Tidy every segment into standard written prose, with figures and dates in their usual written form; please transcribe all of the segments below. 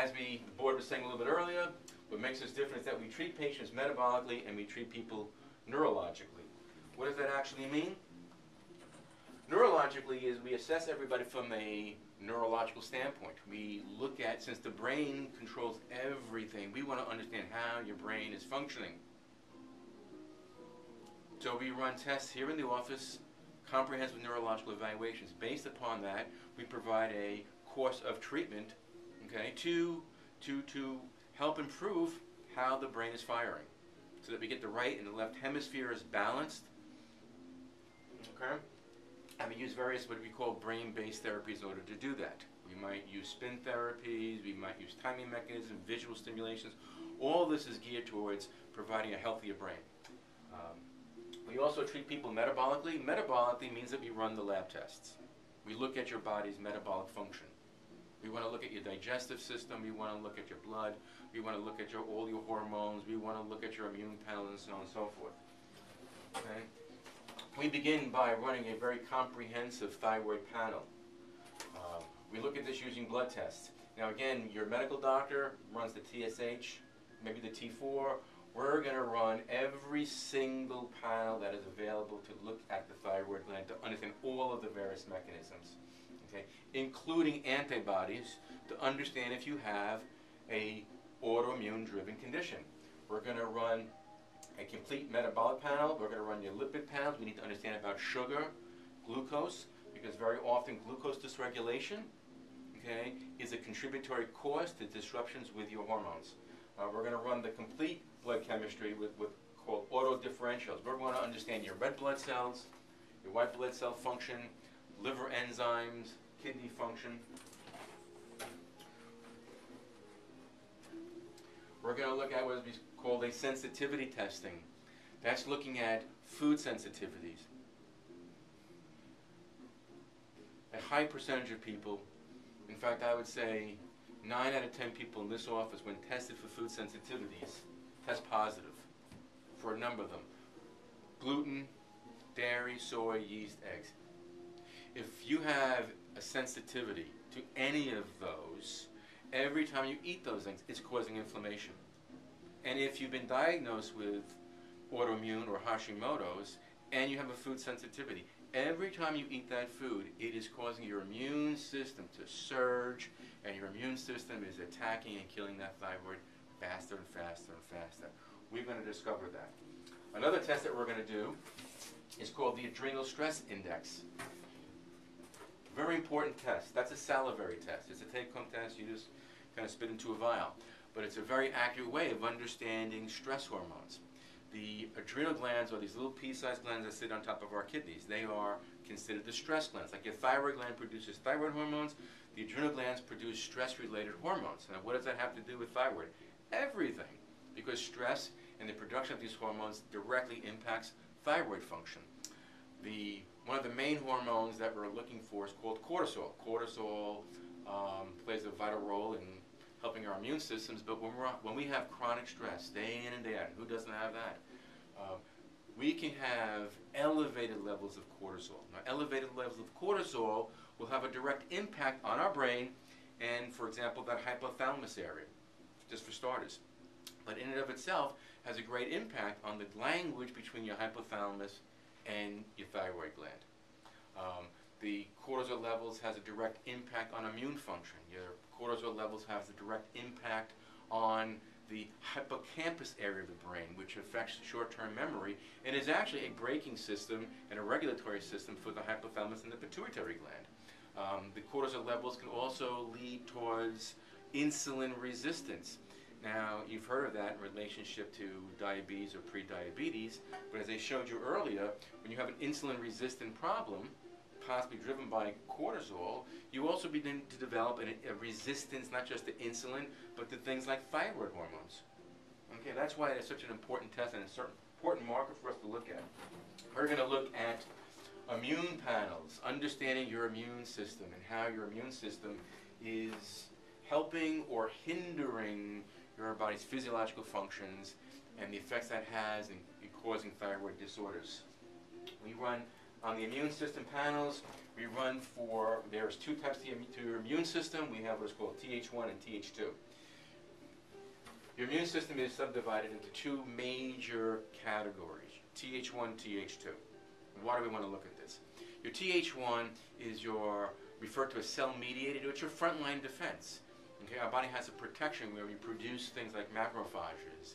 as the board was saying a little bit earlier, what makes us different is that we treat patients metabolically and we treat people neurologically. What does that actually mean? Neurologically is we assess everybody from a neurological standpoint. We look at, since the brain controls everything, we want to understand how your brain is functioning. So we run tests here in the office, comprehensive neurological evaluations. Based upon that, we provide a course of treatment, okay, to help improve how the brain is firing, so that we get the right and the left hemisphere is balanced, okay? And we use various what we call brain-based therapies in order to do that. We might use spin therapies, we might use timing mechanisms, visual stimulations. All this is geared towards providing a healthier brain. We also treat people metabolically. Metabolically means that we run the lab tests. We look at your body's metabolic function. We want to look at your digestive system, we want to look at your blood, we want to look at all your hormones, we want to look at your immune panel, and so on and so forth. Okay? We begin by running a very comprehensive thyroid panel. We look at this using blood tests. Now again, your medical doctor runs the TSH, maybe the T4. We're going to run every single panel that is available to look at the thyroid gland to understand all of the various mechanisms, okay, including antibodies to understand if you have a autoimmune-driven condition. We're going to run a complete metabolic panel. We're going to run your lipid panels. We need to understand about sugar, glucose, because very often glucose dysregulation, okay, is a contributory cause to disruptions with your hormones. We're going to run the complete blood chemistry with called autodifferentials. We're going to understand your red blood cells, your white blood cell function, liver enzymes, kidney function. We're going to look at what is called a sensitivity testing. That's looking at food sensitivities. A high percentage of people, in fact I would say 9 out of 10 people in this office, when tested for food sensitivities, test positive for a number of them. Gluten, dairy, soy, yeast, eggs. If you have a sensitivity to any of those, every time you eat those things, it's causing inflammation. And if you've been diagnosed with autoimmune or Hashimoto's and you have a food sensitivity, every time you eat that food, it is causing your immune system to surge, and your immune system is attacking and killing that thyroid faster and faster and faster. We're going to discover that. Another test that we're going to do is called the adrenal stress index. Very important test. That's a salivary test. It's a take-home test. You just kind of spit into a vial. But it's a very accurate way of understanding stress hormones. The adrenal glands are these little pea-sized glands that sit on top of our kidneys. They are considered the stress glands. Like your thyroid gland produces thyroid hormones, the adrenal glands produce stress-related hormones. Now what does that have to do with thyroid? Everything. Because stress and the production of these hormones directly impacts thyroid function. One of the main hormones that we're looking for is called cortisol. Cortisol plays a vital role in helping our immune systems, but when we have chronic stress, day in and day out, who doesn't have that? We can have elevated levels of cortisol. Now, elevated levels of cortisol will have a direct impact on our brain and, for example, that hypothalamus area, just for starters. But in and of itself, has a great impact on the language between your hypothalamus and your thyroid gland. The cortisol levels has a direct impact on immune function. Your cortisol levels has a direct impact on the hippocampus area of the brain, which affects short-term memory and is actually a braking system and a regulatory system for the hypothalamus and the pituitary gland. The cortisol levels can also lead towards insulin resistance. Now, you've heard of that in relationship to diabetes or pre-diabetes, but as I showed you earlier, when you have an insulin-resistant problem, possibly driven by cortisol, you also begin to develop a resistance not just to insulin, but to things like thyroid hormones. Okay, that's why it's such an important test and a certain important marker for us to look at. We're going to look at immune panels, understanding your immune system and how your immune system is helping or hindering your body's physiological functions and the effects that has in causing thyroid disorders. We run on the immune system panels, We run for, there's two types to your immune system. We have what's called Th1 and Th2. Your immune system is subdivided into two major categories, Th1, Th2. Why do we want to look at this? Your Th1 is referred to as cell-mediated, it's your frontline defense. Okay, our body has a protection where we produce things like macrophages,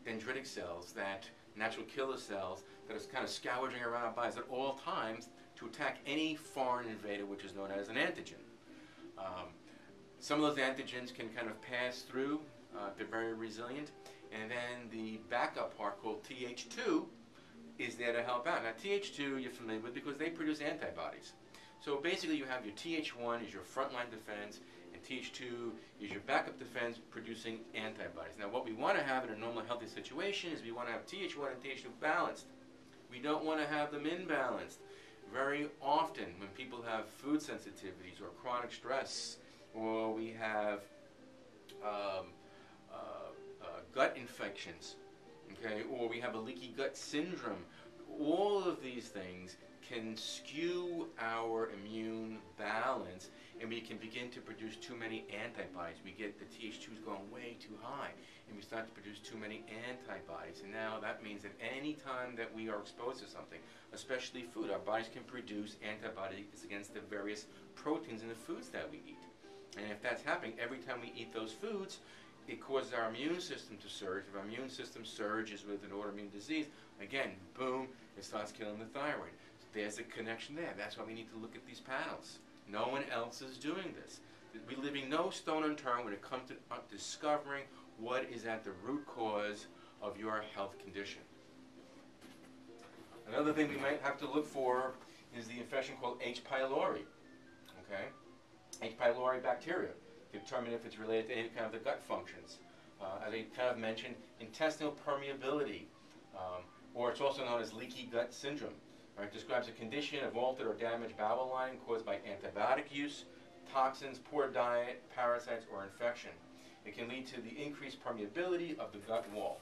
dendritic cells, that natural killer cells that is kind of scourging around our bodies at all times to attack any foreign invader, which is known as an antigen. Some of those antigens can kind of pass through, they're very resilient, and then the backup part called Th2 is there to help out. Now Th2 you're familiar with because they produce antibodies. So basically you have your Th1 is your frontline defense, and Th2 is your backup defense producing antibodies. Now what we want to have in a normal healthy situation is we want to have Th1 and Th2 balanced. We don't want to have them imbalanced. Very often when people have food sensitivities or chronic stress, or we have gut infections, okay, or we have a leaky gut syndrome, all of these things can skew our immune balance, and we can begin to produce too many antibodies. We get the Th2s going way too high, and we start to produce too many antibodies. And now that means that any time that we are exposed to something, especially food, our bodies can produce antibodies against the various proteins in the foods that we eat. And if that's happening every time we eat those foods, it causes our immune system to surge. If our immune system surges with an autoimmune disease, again, boom, it starts killing the thyroid. There's a connection there. That's why we need to look at these panels. No one else is doing this. We're leaving no stone unturned when it comes to discovering what is at the root cause of your health condition. Another thing we might have to look for is the infection called H. pylori. Okay? H. pylori bacteria. Determine if it's related to any kind of the gut functions. As I kind of mentioned, intestinal permeability, or it's also known as leaky gut syndrome. Right, describes a condition of altered or damaged bowel lining caused by antibiotic use, toxins, poor diet, parasites, or infection. It can lead to the increased permeability of the gut wall,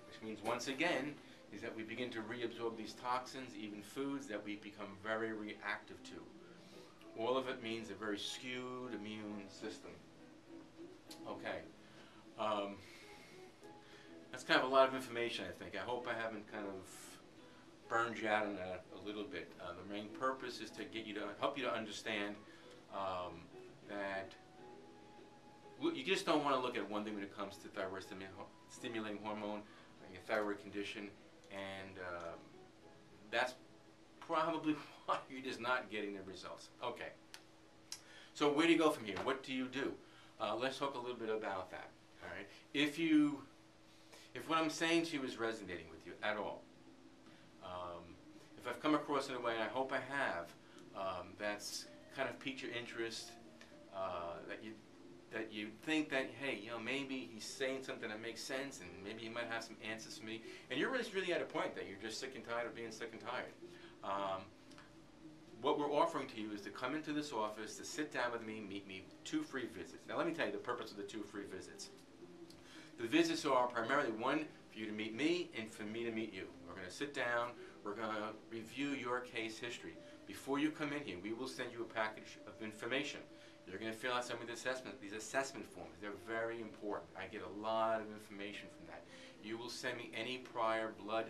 which means once again is that we begin to reabsorb these toxins, even foods that we become very reactive to. All of it means a very skewed immune system. Okay. That's kind of a lot of information, I think. I hope I haven't kind of burned you out on that a little bit. The main purpose is to get you to help you to understand that you just don't want to look at one thing when it comes to thyroid stimulating hormone, your thyroid condition, and that's probably why you're just not getting the results. Okay. So where do you go from here? What do you do? Let's talk a little bit about that. All right. If what I'm saying to you is resonating with you at all, if I've come across in a way, and I hope I have, that's kind of piqued your interest, that you think that, hey, you know, maybe he's saying something that makes sense, and maybe he might have some answers for me, and you're really at a point that you're just sick and tired of being sick and tired. What we're offering to you is to come into this office, to sit down with me, meet me, 2 free visits. Now let me tell you the purpose of the 2 free visits. The visits are primarily one, for you to meet me and for me to meet you. We're going to sit down, we're going to review your case history. Before you come in here, we will send you a package of information. You're going to fill out some of these assessment forms. They're very important. I get a lot of information from that. You will send me any prior blood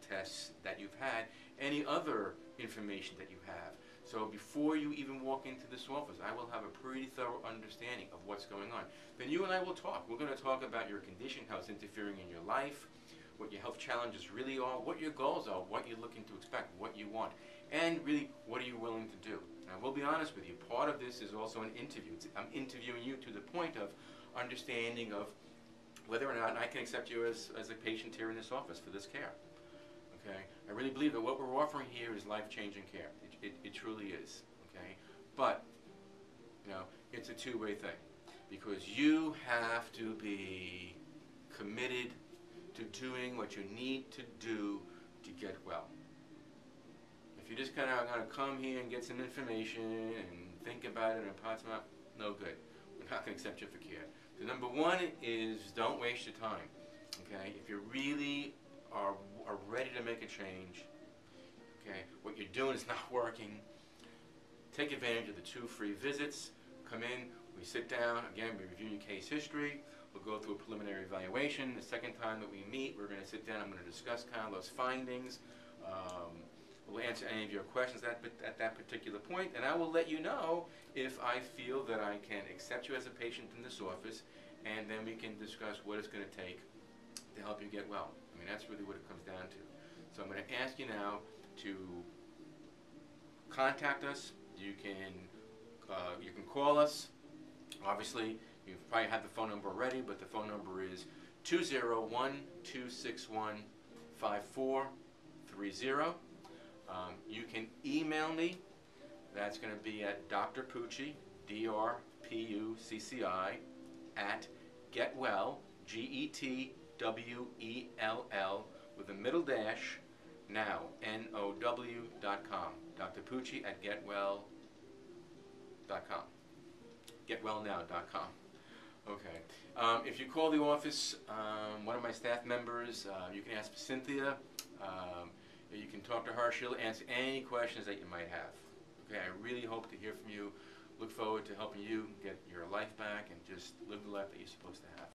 tests that you've had, any other information that you have. So before you even walk into this office, I will have a pretty thorough understanding of what's going on. Then you and I will talk. We're going to talk about your condition, how it's interfering in your life, what your health challenges really are, what your goals are, what you're looking to expect, what you want, and really what are you willing to do. Now, we'll be honest with you. Part of this is also an interview. I'm interviewing you to the point of understanding of whether or not I can accept you as a patient here in this office for this care. Okay? I really believe that what we're offering here is life-changing care. It truly is. Okay? But, you know, it's a two-way thing, because you have to be committed to doing what you need to do to get well. If you're just kind of going to come here and get some information and think about it and pass them up, no good. We're not going to accept you for care. So number one is don't waste your time. Okay? If you really are ready to make a change, Okay, what you're doing is not working. Take advantage of the 2 free visits. Come in, we sit down, again, we review your case history, we'll go through a preliminary evaluation. The second time that we meet, we're going to sit down, I'm going to discuss kind of those findings. We'll answer any of your questions at that particular point, and I will let you know if I feel that I can accept you as a patient in this office, and then we can discuss what it's going to take to help you get well. I mean, that's really what it comes down to. So I'm going to ask you now to contact us. You can call us. Obviously, you probably have the phone number already, but the phone number is 201-261-5430. You can email me. That's going to be at Dr. Pucci, DRPUCCI, at getwell, GETWELL, with a middle dash, now, NOW.com. Dr. Pucci at getwell.com. Getwellnow.com. Okay. If you call the office, one of my staff members, you can ask Cynthia. You can talk to her. She'll answer any questions that you might have. Okay, I really hope to hear from you. Look forward to helping you get your life back and just live the life that you're supposed to have.